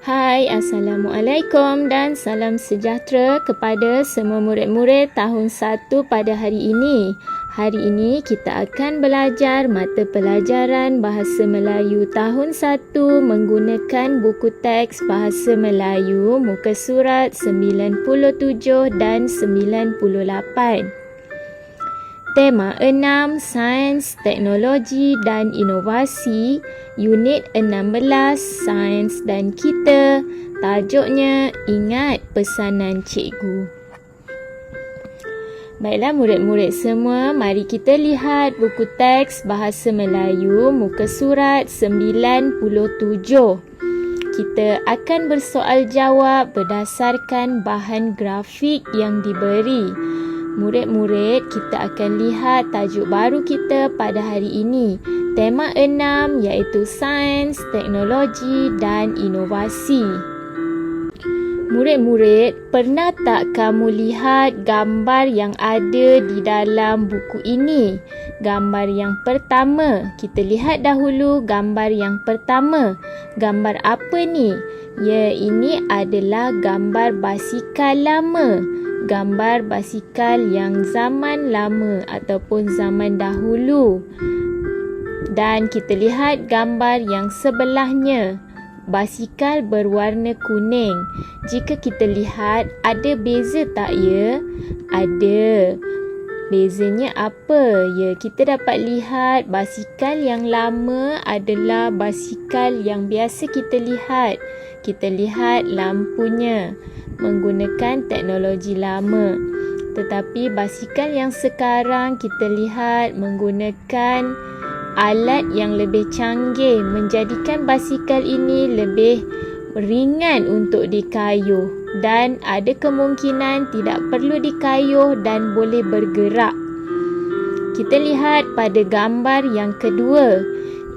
Hai, Assalamualaikum dan salam sejahtera kepada semua murid-murid tahun 1 pada hari ini. Hari ini kita akan belajar mata pelajaran Bahasa Melayu tahun 1 menggunakan buku teks Bahasa Melayu muka surat 97 dan 98. Tema 6, Sains, Teknologi dan Inovasi, Unit 16, Sains dan Kita. Tajuknya, Ingat Pesanan Cikgu. Baiklah murid-murid semua, mari kita lihat buku teks Bahasa Melayu muka surat 97. Kita akan bersoal jawab berdasarkan bahan grafik yang diberi. Murid-murid, kita akan lihat tajuk baru kita pada hari ini. Tema 6 iaitu Sains, Teknologi dan Inovasi. Murid-murid, pernah tak kamu lihat gambar yang ada di dalam buku ini? Gambar yang pertama, kita lihat dahulu gambar yang pertama. Gambar apa ni? Ya, ini adalah gambar basikal lama. Gambar basikal yang zaman lama ataupun zaman dahulu. Dan kita lihat gambar yang sebelahnya. Basikal berwarna kuning. Jika kita lihat, ada beza tak ya? Ada. Bezanya apa? Ya, kita dapat lihat basikal yang lama adalah basikal yang biasa kita lihat. Kita lihat lampunya menggunakan teknologi lama. Tetapi basikal yang sekarang kita lihat menggunakan alat yang lebih canggih, menjadikan basikal ini lebih ringan untuk dikayuh dan ada kemungkinan tidak perlu dikayuh dan boleh bergerak. Kita lihat pada gambar yang kedua.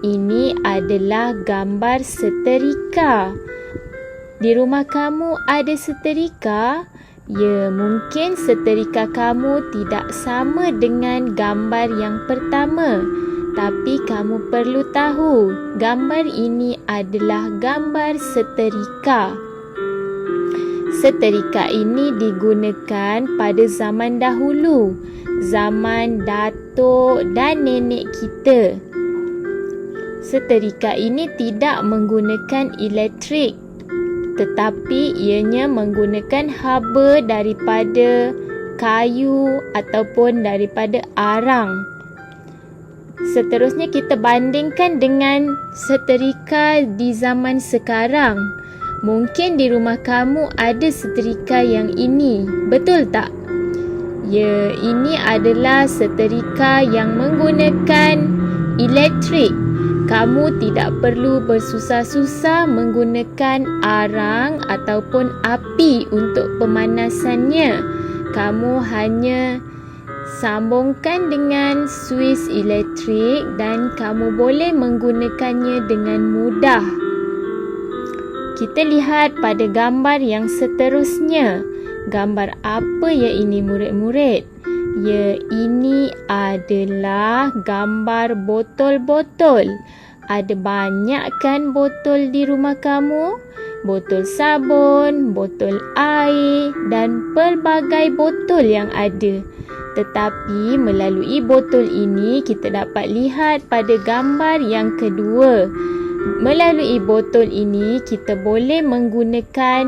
Ini adalah gambar seterika. Di rumah kamu ada seterika? Ya, mungkin seterika kamu tidak sama dengan gambar yang pertama. Tapi kamu perlu tahu, gambar ini adalah gambar seterika. Seterika ini digunakan pada zaman dahulu, zaman datuk dan nenek kita. Seterika ini tidak menggunakan elektrik, tetapi ianya menggunakan haba daripada kayu ataupun daripada arang. Seterusnya kita bandingkan dengan seterika di zaman sekarang. Mungkin di rumah kamu ada seterika yang ini, betul tak? Ya, ini adalah seterika yang menggunakan elektrik. Kamu tidak perlu bersusah-susah menggunakan arang ataupun api untuk pemanasannya. Kamu hanya sambungkan dengan suis elektrik dan kamu boleh menggunakannya dengan mudah. Kita lihat pada gambar yang seterusnya. Gambar apa ya ini murid-murid? Ya, ini adalah gambar botol-botol. Ada banyak kan botol di rumah kamu? Botol sabun, botol air dan pelbagai botol yang ada. Tetapi melalui botol ini kita dapat lihat pada gambar yang kedua. Melalui botol ini kita boleh menggunakan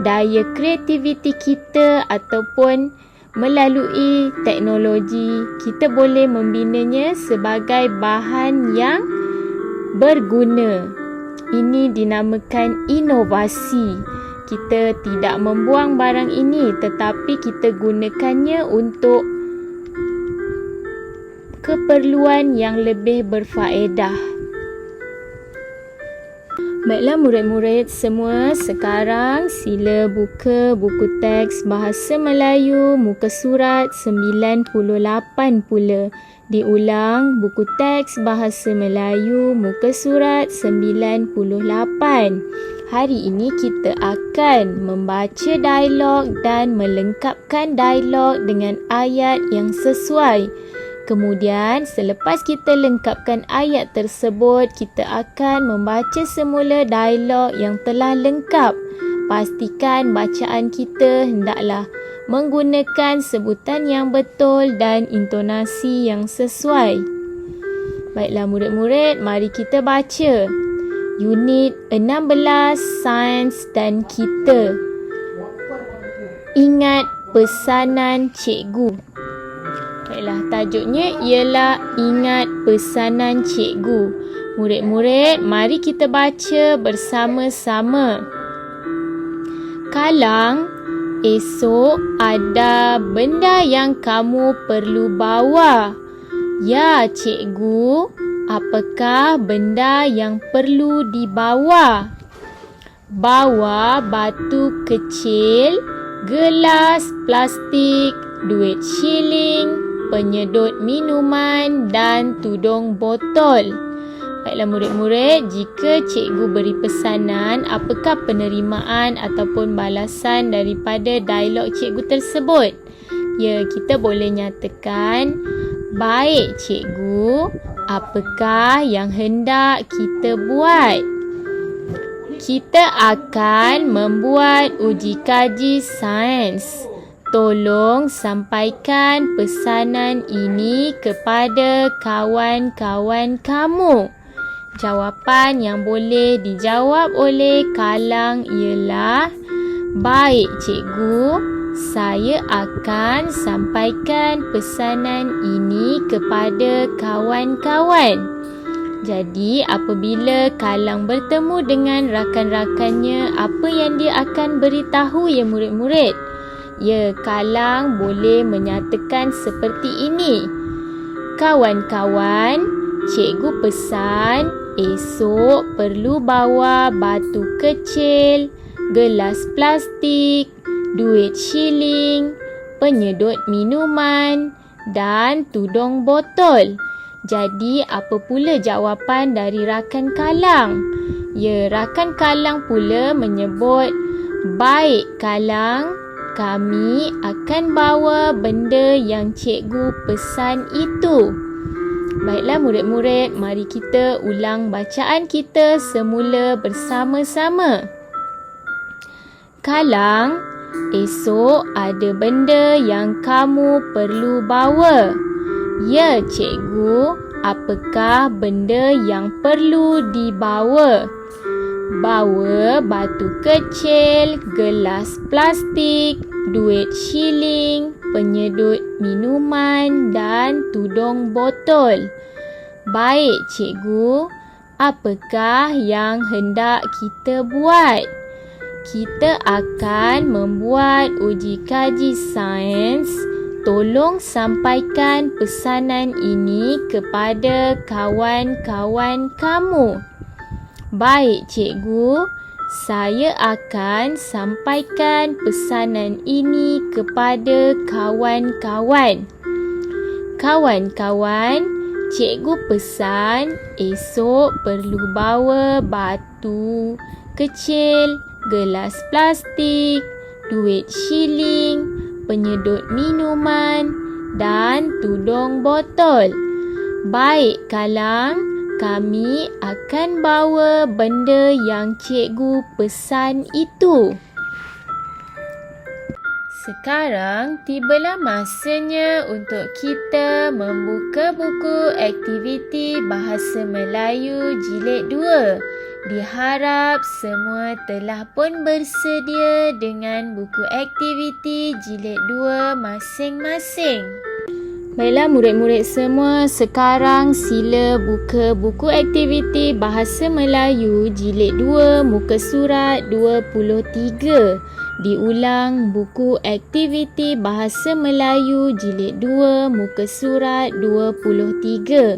daya kreativiti kita ataupun melalui teknologi kita boleh membinanya sebagai bahan yang berguna. Ini dinamakan inovasi. Kita tidak membuang barang ini tetapi kita gunakannya untuk keperluan yang lebih berfaedah. Baiklah murid-murid semua, sekarang sila buka buku teks Bahasa Melayu muka surat 98 pula. Diulang, buku teks Bahasa Melayu muka surat 98. Hari ini kita akan membaca dialog dan melengkapkan dialog dengan ayat yang sesuai. Kemudian, selepas kita lengkapkan ayat tersebut, kita akan membaca semula dialog yang telah lengkap. Pastikan bacaan kita hendaklah menggunakan sebutan yang betul dan intonasi yang sesuai. Baiklah murid-murid, mari kita baca. Unit 16, Sains dan Kita. Ingat pesanan cikgu. Baiklah, tajuknya ialah Ingat Pesanan Cikgu. Murid-murid, mari kita baca bersama-sama. Kalang, esok ada benda yang kamu perlu bawa. Ya, cikgu, apakah benda yang perlu dibawa? Bawa batu kecil, gelas plastik, duit shilling, penyedut minuman dan tudung botol. Baiklah murid-murid, jika cikgu beri pesanan, apakah penerimaan ataupun balasan daripada dialog cikgu tersebut? Ya, kita boleh nyatakan, baik cikgu, apakah yang hendak kita buat? Kita akan membuat uji kaji sains. Tolong sampaikan pesanan ini kepada kawan-kawan kamu. Jawapan yang boleh dijawab oleh Kalang ialah, baik cikgu, saya akan sampaikan pesanan ini kepada kawan-kawan. Jadi, apabila Kalang bertemu dengan rakan-rakannya, apa yang dia akan beritahu ya murid-murid? Ya, Kalang boleh menyatakan seperti ini. Kawan-kawan, cikgu pesan esok perlu bawa batu kecil, gelas plastik, duit shilling, penyedut minuman dan tudung botol. Jadi, apa pula jawapan dari rakan Kalang? Ya, rakan Kalang pula menyebut, baik Kalang, kami akan bawa benda yang cikgu pesan itu. Baiklah murid-murid, mari kita ulang bacaan kita semula bersama-sama. Kalang, esok ada benda yang kamu perlu bawa. Ya, cikgu, apakah benda yang perlu dibawa? Bawa batu kecil, gelas plastik, duit shilling, penyedut minuman dan tudung botol. Baik cikgu, apakah yang hendak kita buat? Kita akan membuat uji kaji sains. Tolong sampaikan pesanan ini kepada kawan-kawan kamu. Baik cikgu, saya akan sampaikan pesanan ini kepada kawan-kawan. Kawan-kawan, cikgu pesan esok perlu bawa batu kecil, gelas plastik, duit shilling, penyedut minuman dan tudung botol. Baik Kalang, kami akan bawa benda yang cikgu pesan itu. Sekarang tibalah masanya untuk kita membuka buku aktiviti Bahasa Melayu Jilid 2. Diharap semua telah pun bersedia dengan buku aktiviti Jilid 2 masing-masing. Baiklah murid-murid semua, sekarang sila buka buku aktiviti Bahasa Melayu Jilid 2 muka surat 23. Diulang buku aktiviti Bahasa Melayu Jilid 2 muka surat 23.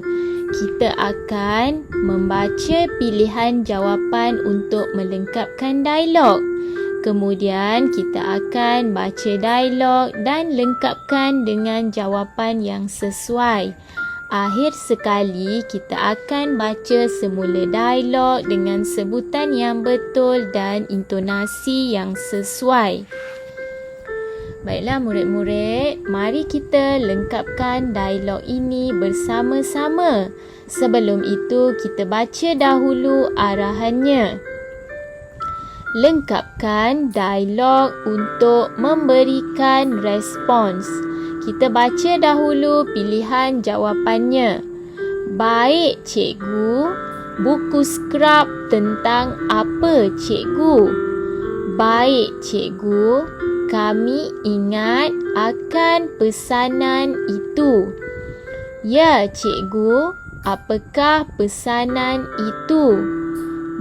Kita akan membaca pilihan jawapan untuk melengkapkan dialog. Kemudian kita akan baca dialog dan lengkapkan dengan jawapan yang sesuai. Akhir sekali kita akan baca semula dialog dengan sebutan yang betul dan intonasi yang sesuai. Baiklah murid-murid, mari kita lengkapkan dialog ini bersama-sama. Sebelum itu, kita baca dahulu arahannya. Lengkapkan dialog untuk memberikan respons. Kita baca dahulu pilihan jawapannya. Baik, cikgu. Buku skrap tentang apa, cikgu? Baik, cikgu. Kami ingat akan pesanan itu. Ya, cikgu. Apakah pesanan itu?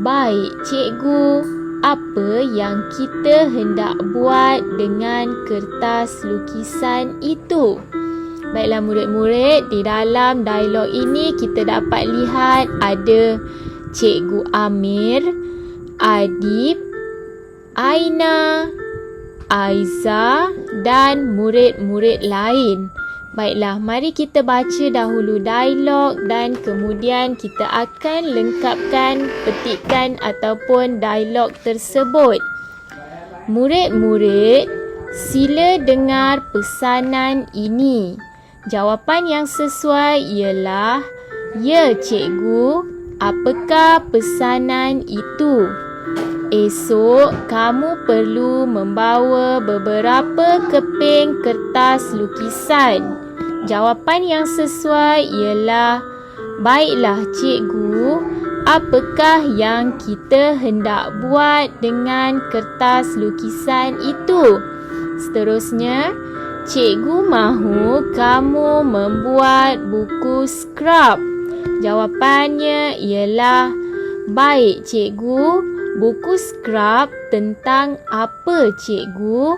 Baik, cikgu. Apa yang kita hendak buat dengan kertas lukisan itu? Baiklah murid-murid, di dalam dialog ini kita dapat lihat ada Cikgu Amir, Adib, Aina, Aiza dan murid-murid lain. Baiklah, mari kita baca dahulu dialog dan kemudian kita akan lengkapkan petikan ataupun dialog tersebut. Murid-murid, sila dengar pesanan ini. Jawapan yang sesuai ialah, ya cikgu, apakah pesanan itu? Esok, kamu perlu membawa beberapa keping kertas lukisan. Jawapan yang sesuai ialah, baiklah cikgu, apakah yang kita hendak buat dengan kertas lukisan itu? Seterusnya, cikgu mahu kamu membuat buku skrap. Jawapannya ialah, baik cikgu. Buku skrap tentang apa, cikgu?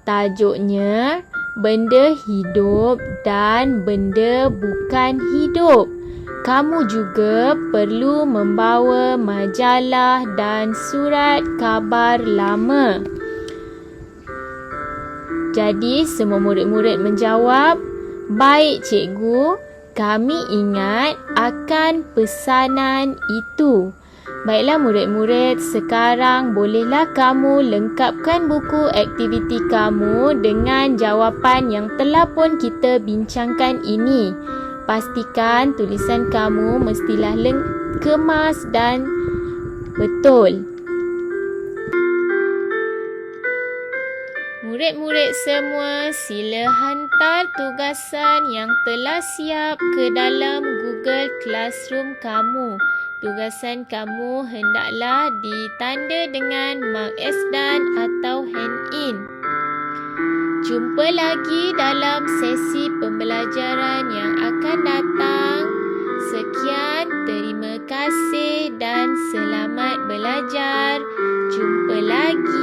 Tajuknya, benda hidup dan benda bukan hidup. Kamu juga perlu membawa majalah dan surat khabar lama. Jadi, semua murid-murid menjawab, baik cikgu, kami ingat akan pesanan itu. Baiklah murid-murid, sekarang bolehlah kamu lengkapkan buku aktiviti kamu dengan jawapan yang telah pun kita bincangkan ini. Pastikan tulisan kamu mestilah kemas dan betul. Murid-murid semua, sila hantar tugasan yang telah siap ke dalam Google Classroom kamu. Tugasan kamu hendaklah ditanda dengan mark S dan atau hand in. Jumpa lagi dalam sesi pembelajaran yang akan datang. Sekian, terima kasih dan selamat belajar. Jumpa lagi.